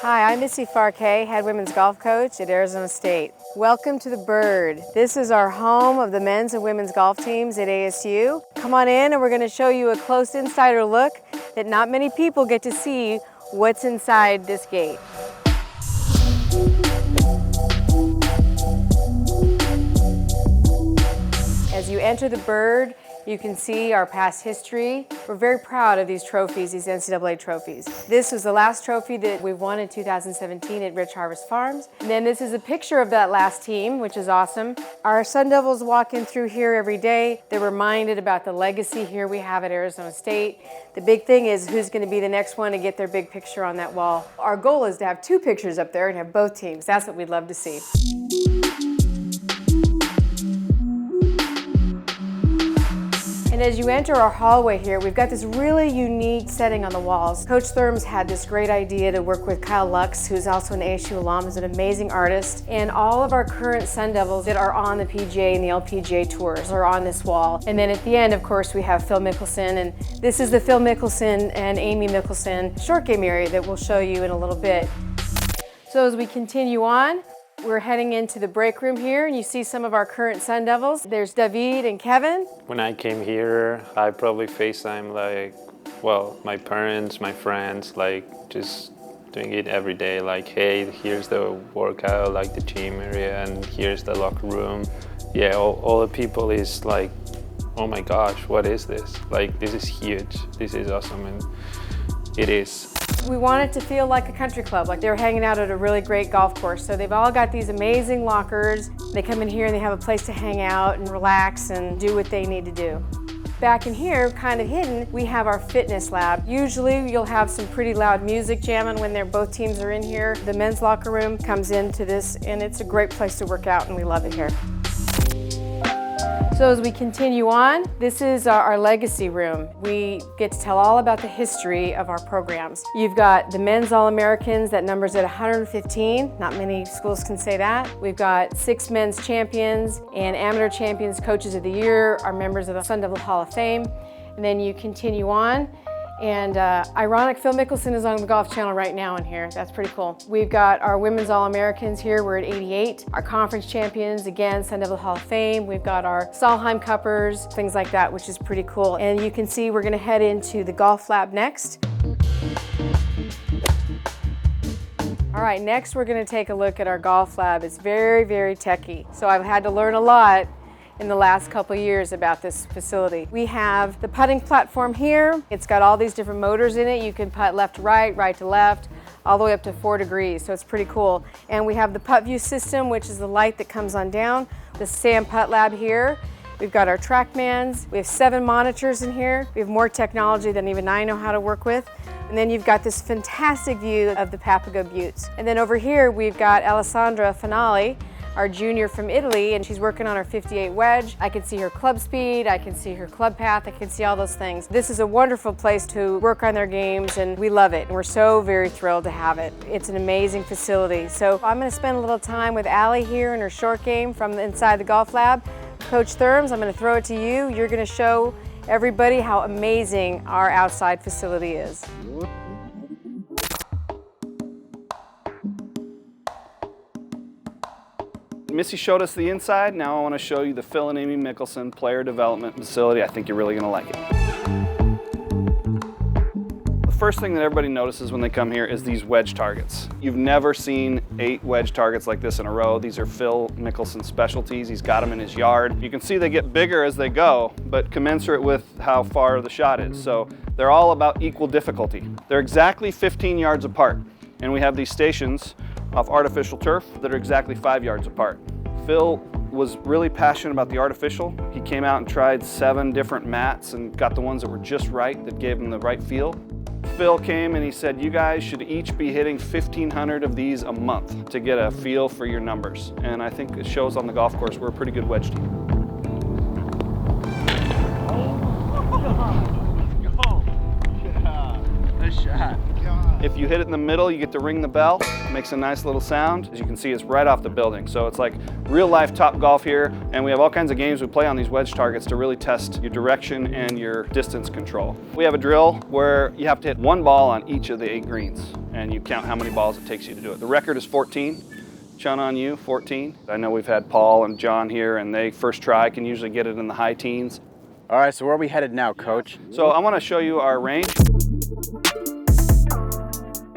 Hi, I'm Missy Farquet, head women's golf coach at Arizona State. Welcome to the Bird. This is our home of the men's and women's golf teams at ASU. Come on in and we're going to show you a close insider look that not many people get to see what's inside this gate. As you enter the Bird, you can see our past history. We're very proud of these trophies, these NCAA trophies. This was the last trophy that we won in 2017 at Rich Harvest Farms. And then this is a picture of that last team, which is awesome. Our Sun Devils walk in through here every day. They're reminded about the legacy here we have at Arizona State. The big thing is who's going to be the next one to get their big picture on that wall. Our goal is to have 2 pictures up there and have both teams. That's what we'd love to see. And as you enter our hallway here, we've got this really unique setting on the walls. Coach Thurm's had this great idea to work with Kyle Lux, who's also an ASU alum, who's an amazing artist. And all of our current Sun Devils that are on the PGA and the LPGA tours are on this wall. And then at the end, of course, we have Phil Mickelson. And this is the Phil Mickelson and Amy Mickelson short game area that we'll show you in a little bit. So as we continue on, we're heading into the break room here, and you see some of our current Sun Devils. There's David and Kevin. When I came here, I probably FaceTime my parents, my friends, just doing it every day. Hey, here's the workout, the gym area, and here's the locker room. Yeah, all the people is oh my gosh, what is this? This is huge. This is awesome, and it is. We want it to feel like a country club, like they're hanging out at a really great golf course. So they've all got these amazing lockers. They come in here and they have a place to hang out and relax and do what they need to do. Back in here, kind of hidden, we have our fitness lab. Usually you'll have some pretty loud music jamming when both teams are in here. The men's locker room comes into this, and it's a great place to work out, and we love it here. So as we continue on, this is our legacy room. We get to tell all about the history of our programs. You've got the men's All-Americans, that number's at 115. Not many schools can say that. We've got 6 men's champions and amateur champions, coaches of the year, are members of the Sun Devil Hall of Fame. And then you continue on. And ironic, Phil Mickelson is on the Golf Channel right now in here. That's pretty cool. We've got our women's All-Americans here. We're at 88. Our conference champions, again, Sun Devil Hall of Fame. We've got our Solheim Cuppers, things like that, which is pretty cool. And you can see we're gonna head into the golf lab next. All right, next we're gonna take a look at our golf lab. It's very, very techy. So I've had to learn a lot in the last couple years about this facility. We have the putting platform here. It's got all these different motors in it. You can putt left to right, right to left, all the way up to 4 degrees, so it's pretty cool. And we have the putt view system, which is the light that comes on down. The Sam Putt Lab here. We've got our TrackMans. We have 7 monitors in here. We have more technology than even I know how to work with. And then you've got this fantastic view of the Papago Buttes. And then over here, we've got Alessandra Finale, our junior from Italy, and she's working on her 58 wedge. I can see her club speed, I can see her club path, I can see all those things. This is a wonderful place to work on their games, and we love it. And we're so very thrilled to have it. It's an amazing facility. So I'm gonna spend a little time with Allie here in her short game from inside the golf lab. Coach Thurms, I'm gonna throw it to you. You're gonna show everybody how amazing our outside facility is. Missy showed us the inside. Now I want to show you the Phil and Amy Mickelson Player Development Facility. I think you're really going to like it. The first thing that everybody notices when they come here is these wedge targets. You've never seen 8 wedge targets like this in a row. These are Phil Mickelson's specialties. He's got them in his yard. You can see they get bigger as they go, but commensurate with how far the shot is. So they're all about equal difficulty. They're exactly 15 yards apart, and we have these stations off artificial turf that are exactly 5 yards apart. Phil was really passionate about the artificial. He came out and tried 7 different mats and got the ones that were just right, that gave him the right feel. Phil came and he said, you guys should each be hitting 1,500 of these a month to get a feel for your numbers. And I think it shows on the golf course we're a pretty good wedge team. Nice shot. If you hit it in the middle, you get to ring the bell. It makes a nice little sound. As you can see, it's right off the building. So it's like real life Top Golf here. And we have all kinds of games we play on these wedge targets to really test your direction and your distance control. We have a drill where you have to hit one ball on each of the 8 greens, and you count how many balls it takes you to do it. The record is 14. Chun on you, 14. I know we've had Paul and John here, and they first try can usually get it in the high teens. All right, so where are we headed now, Coach? So I want to show you our range.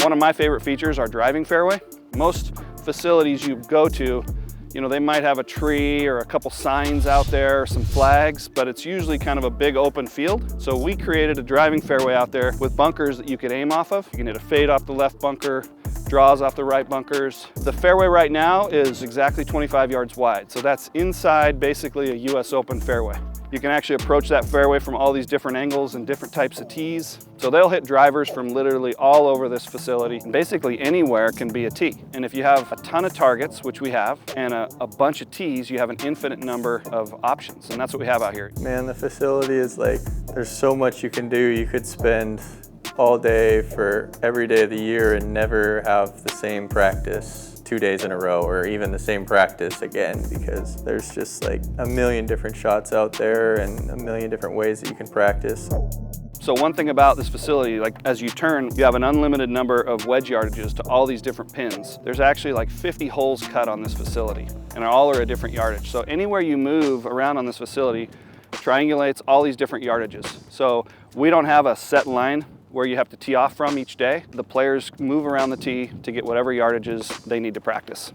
One of my favorite features, our driving fairway. Most facilities you go to, you know, they might have a tree or a couple signs out there, or some flags, but it's usually kind of a big open field. So we created a driving fairway out there with bunkers that you could aim off of. You can hit a fade off the left bunker, draws off the right bunkers. The fairway right now is exactly 25 yards wide. So that's inside basically a US Open fairway. You can actually approach that fairway from all these different angles and different types of tees. So they'll hit drivers from literally all over this facility. And basically anywhere can be a tee. And if you have a ton of targets, which we have, and a bunch of tees, you have an infinite number of options. And that's what we have out here. Man, the facility is like, there's so much you can do. You could spend all day for every day of the year and never have the same practice 2 days in a row, or even the same practice again, because there's just like a million different shots out there and a million different ways that you can practice. So one thing about this facility, like as you turn, you have an unlimited number of wedge yardages to all these different pins. There's actually like 50 holes cut on this facility, and all are a different yardage. So anywhere you move around on this facility triangulates all these different yardages. So we don't have a set line where you have to tee off from each day. The players move around the tee to get whatever yardages they need to practice.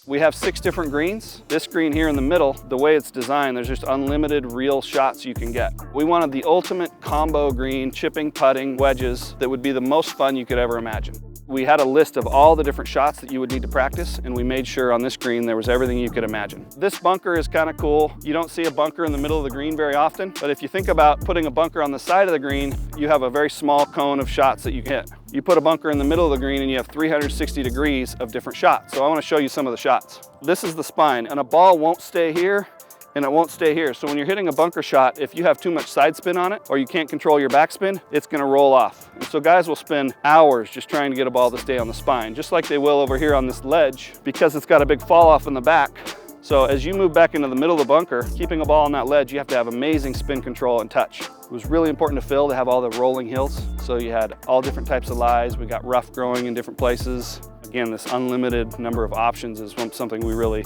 We have 6 different greens. This green here in the middle, the way it's designed, there's just unlimited real shots you can get. We wanted the ultimate combo green, chipping, putting, wedges that would be the most fun you could ever imagine. We had a list of all the different shots that you would need to practice, and we made sure on this green there was everything you could imagine. This bunker is kind of cool. You don't see a bunker in the middle of the green very often, but if you think about putting a bunker on the side of the green, you have a very small cone of shots that you can hit. You put a bunker in the middle of the green and you have 360 degrees of different shots. So I want to show you some of the shots. This is the spine, and a ball won't stay here and it won't stay here. So when you're hitting a bunker shot, if you have too much side spin on it or you can't control your backspin, it's gonna roll off. And so guys will spend hours just trying to get a ball to stay on the spine, just like they will over here on this ledge, because it's got a big fall off in the back. So as you move back into the middle of the bunker, keeping a ball on that ledge, you have to have amazing spin control and touch. It was really important to Phil to have all the rolling hills. So you had all different types of lies. We got rough growing in different places. Again, this unlimited number of options is something we really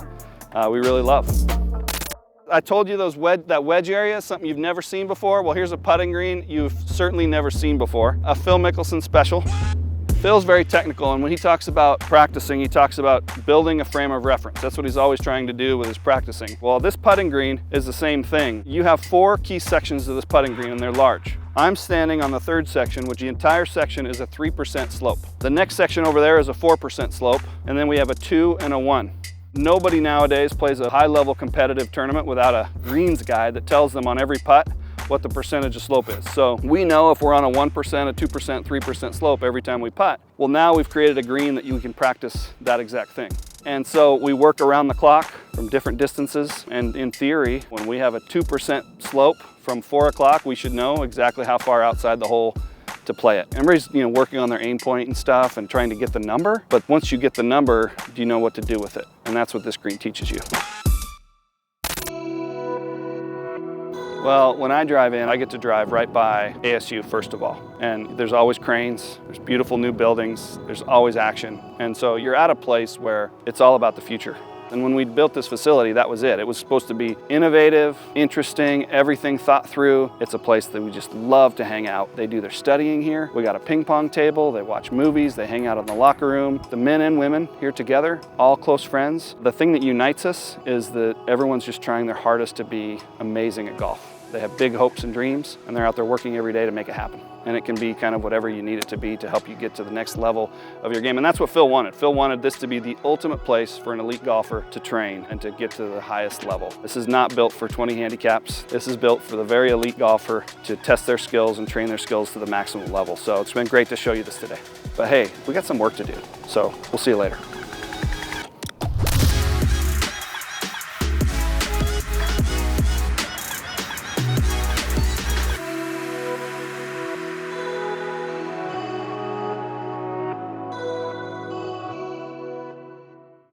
love. I told you that wedge area is something you've never seen before. Well, here's a putting green you've certainly never seen before. A Phil Mickelson special. Phil's very technical, and when he talks about practicing, he talks about building a frame of reference. That's what he's always trying to do with his practicing. Well, this putting green is the same thing. You have 4 key sections of this putting green, and they're large. I'm standing on the 3rd section, which the entire section is a 3% slope. The next section over there is a 4% slope, and then we have a 2 and a 1. Nobody nowadays plays a high-level competitive tournament without a greens guide that tells them on every putt what the percentage of slope is. So we know if we're on a 1%, a 2%, 3% slope every time we putt. Well, now we've created a green that you can practice that exact thing. And so we work around the clock from different distances. And in theory, when we have a 2% slope from 4 o'clock, we should know exactly how far outside the hole to play it. Everybody's working on their aim point and stuff and trying to get the number, but once you get the number, do you know what to do with it? And that's what this green teaches you. Well, when I drive in, I get to drive right by ASU first of all. And there's always cranes, there's beautiful new buildings, there's always action. And so you're at a place where it's all about the future. And when we built this facility, that was it. It was supposed to be innovative, interesting, everything thought through. It's a place that we just love to hang out. They do their studying here. We got a ping pong table, they watch movies, they hang out in the locker room. The men and women here together, all close friends. The thing that unites us is that everyone's just trying their hardest to be amazing at golf. They have big hopes and dreams, and they're out there working every day to make it happen. And it can be kind of whatever you need it to be to help you get to the next level of your game. And that's what Phil wanted. Phil wanted this to be the ultimate place for an elite golfer to train and to get to the highest level. This is not built for 20 handicaps. This is built for the very elite golfer to test their skills and train their skills to the maximum level. So it's been great to show you this today. But hey, we got some work to do. So we'll see you later.